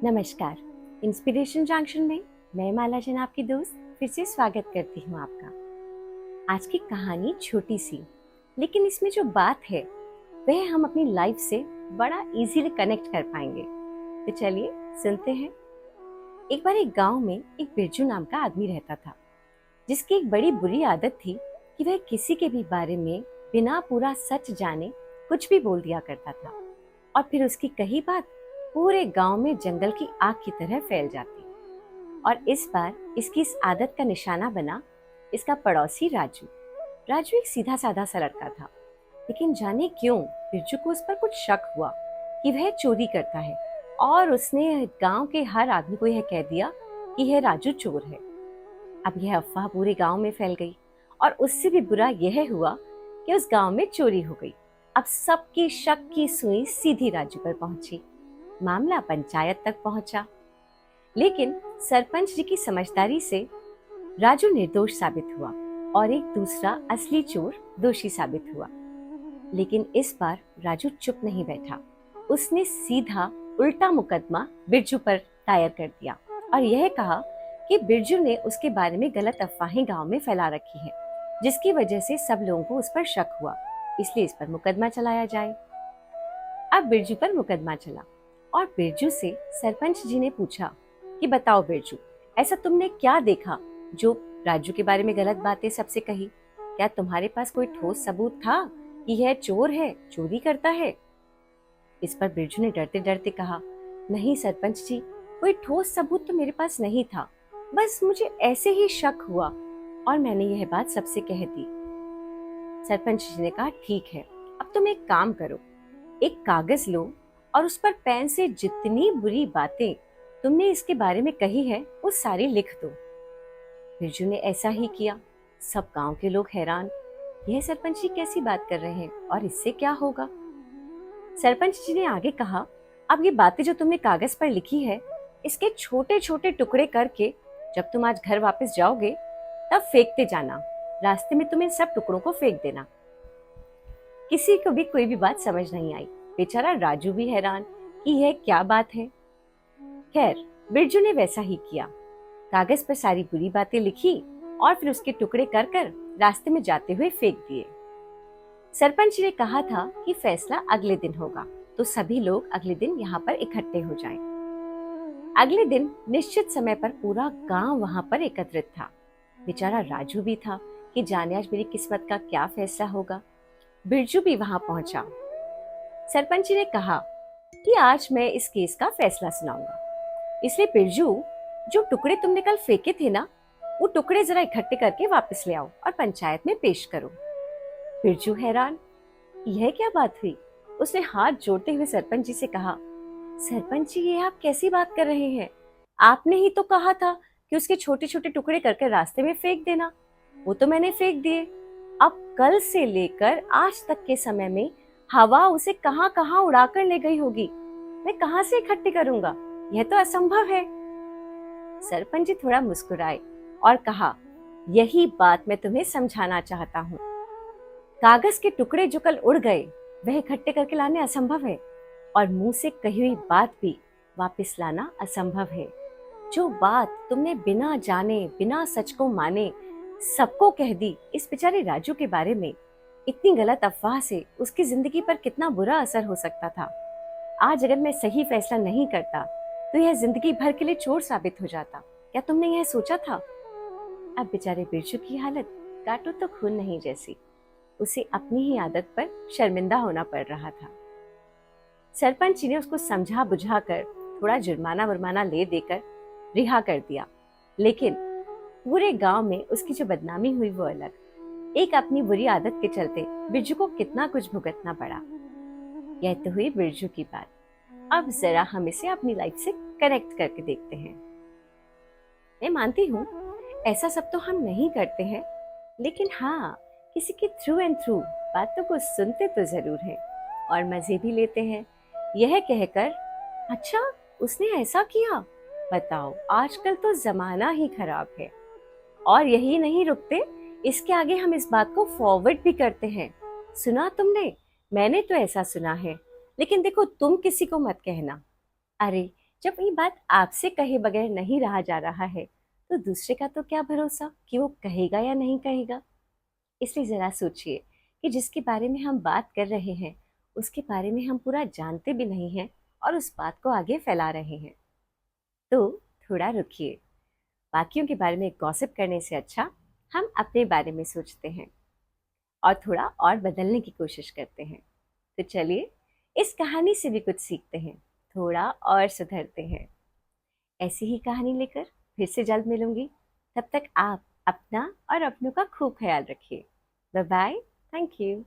नमस्कार। Inspiration junction में मैं माला जैन आपकी दोस्त फिर से स्वागत करती हूँ आपका। आज की कहानी छोटी सी, लेकिन इसमें जो बात है वह हम अपनी लाइफ से बड़ा इजीली कनेक्ट कर पाएंगे। तो चलिए सुनते हैं। एक बार एक गांव में एक बिरजू नाम का आदमी रहता था, जिसकी एक बड़ी बुरी आदत थी कि वह किसी के भी बारे में बिना पूरा सच जाने कुछ भी बोल दिया करता था, और फिर उसकी कही बात पूरे गांव में जंगल की आग की तरह फैल जाती। और इस बार इसकी इस आदत का निशाना बना इसका पड़ोसी राजू। राजू एक सीधा साधा सा लड़का था, लेकिन जाने क्यों बिरजू को उस पर कुछ शक हुआ कि वह चोरी करता है, और उसने गांव के हर आदमी को यह कह दिया कि यह राजू चोर है। अब यह अफवाह पूरे गांव में फैल गई, और उससे भी बुरा यह हुआ कि उस गांव में चोरी हो गई। अब सबकी शक की सुई सीधी राजू पर पहुंची। मामला पंचायत तक पहुंचा, लेकिन सरपंच जी की समझदारी से राजू निर्दोष साबित हुआ और एक दूसरा असली चोर दोषी साबित हुआ। लेकिन इस बार राजू चुप नहीं बैठा। उसने सीधा उल्टा मुकदमा बिरजू पर दायर कर दिया और यह कहा कि बिरजू ने उसके बारे में गलत अफवाहें गांव में फैला रखी हैं, जिसकी वजह से सब लोगों को उस पर शक हुआ, इसलिए इस पर मुकदमा चलाया जाए। अब बिरजू पर मुकदमा चला और बिरजू से सरपंच जी ने पूछा कि बताओ बिरजू, ऐसा तुमने क्या देखा जो राजू के बारे में गलत बातें सबसे कही? क्या तुम्हारे पास कोई ठोस सबूत था कि यह चोर है, चोरी करता है? इस पर बिरजू ने डरते डरते कहा, नहीं सरपंच जी, कोई ठोस सबूत तो मेरे पास नहीं था, बस मुझे ऐसे ही शक हुआ और मैंने यह बात सबसे कह दी। सरपंच जी ने कहा, ठीक है, अब तुम एक काम करो, एक कागज लो और उस पर पेन से जितनी बुरी बातें तुमने इसके बारे में कही है वो सारी लिख दो। बिरजू ने ऐसा ही किया। सब गांव के लोग हैरान, यह सरपंच जी कैसी बात कर रहे हैं और इससे क्या होगा? सरपंच जी ने आगे कहा, अब ये बातें जो तुमने कागज पर लिखी है, इसके छोटे छोटे टुकड़े करके जब तुम आज घर वापस जाओगे तब फेंकते जाना। रास्ते में तुम इन सब टुकड़ों को फेंक देना। किसी को भी कोई भी बात समझ नहीं आई। बेचारा राजू भी हैरान कि यह क्या बात है। खैर, बिरजू ने वैसा ही किया। कागज पर सारी बुरी बातें लिखी और फिर उसके टुकड़े कर कर रास्ते में जाते हुए फेंक दिए। सरपंच ने कहा था कि फैसला अगले दिन होगा, तो सभी लोग अगले दिन यहाँ पर इकट्ठे हो जाएं। अगले दिन निश्चित समय पर पूरा गांव वहां पर एकत्रित था। बेचारा राजू भी था कि जाने आज मेरी किस्मत का क्या फैसला होगा। बिरजू भी वहां पहुंचा। सरपंच जी ने कहा कि आज मैं इस केस का फैसला सुनाऊंगा, इसलिए बिरजू, जो टुकड़े तुमने कल फेंके थे ना, वो टुकड़े जरा इकट्ठे करके वापस ले आओ और पंचायत में पेश करो। बिरजू हैरान, यह क्या बात हुई? उसने हाथ जोड़ते हुए सरपंच जी से कहा, सरपंच जी, ये आप कैसी बात कर रहे हैं? आपने ही तो कहा था कि उसके छोटे छोटे टुकड़े करके रास्ते में फेंक देना। वो तो मैंने फेंक दिए। अब कल से लेकर आज तक के समय में हवा उसे कहां कहां उड़ाकर ले गई होगी। मैं कहां से इकट्ठे करूंगा? यह तो असंभव है। सरपंच जी थोड़ा मुस्कुराए और कहा, यही बात मैं तुम्हें समझाना चाहता हूँ। कागज के टुकड़े जो कल उड़ गए वह इकट्ठे करके लाने असंभव है, और मुंह से कही हुई बात भी वापस लाना असंभव है। जो बात तुमने बिना जाने बिना सच को माने सबको कह दी, इस बेचारे राजू के बारे में, इतनी गलत अफवाह से उसकी जिंदगी पर कितना बुरा असर हो सकता था। आज अगर मैं सही फैसला नहीं करता तो यह जिंदगी भर के लिए चोर साबित हो जाता। क्या तुमने यह सोचा था? अब बेचारे बिरजू की हालत काटो तो खून नहीं जैसी। उसे अपनी ही आदत पर शर्मिंदा होना पड़ रहा था। सरपंच जी ने उसको समझा बुझा कर थोड़ा जुर्माना वरमाना ले देकर रिहा कर दिया, लेकिन पूरे गांव में उसकी जो बदनामी हुई वो अलग। एक अपनी बुरी आदत के चलते बिरजू को कितना कुछ भुगतना पड़ा। यह तो हुई बिरजू की बात। अब जरा हम इसे अपनी लाइफ से कनेक्ट करके देखते हैं। मैं मानती हूँ ऐसा सब तो हम नहीं करते हैं, लेकिन हाँ, किसी की थ्रू एंड थ्रू बातों को सुनते तो जरूर हैं और मजे भी लेते हैं, यह कहकर, अच्छा उसने ऐसा किया, बताओ आजकल तो जमाना ही खराब है। और यही नहीं रुकते, इसके आगे हम इस बात को फॉरवर्ड भी करते हैं, सुना तुमने, मैंने तो ऐसा सुना है, लेकिन देखो तुम किसी को मत कहना। अरे जब ये बात आपसे कहे बगैर नहीं रहा जा रहा है तो दूसरे का तो क्या भरोसा कि वो कहेगा या नहीं कहेगा। इसलिए जरा सोचिए कि जिसके बारे में हम बात कर रहे हैं उसके बारे में हम पूरा जानते भी नहीं हैं और उस बात को आगे फैला रहे हैं। तो थोड़ा रुकिए, बाकियों के बारे में गॉसिप करने से अच्छा हम अपने बारे में सोचते हैं और थोड़ा और बदलने की कोशिश करते हैं। तो चलिए इस कहानी से भी कुछ सीखते हैं, थोड़ा और सुधरते हैं। ऐसी ही कहानी लेकर फिर से जल्द मिलूंगी। तब तक आप अपना और अपनों का खूब ख्याल रखिए। Bye bye. Thank you.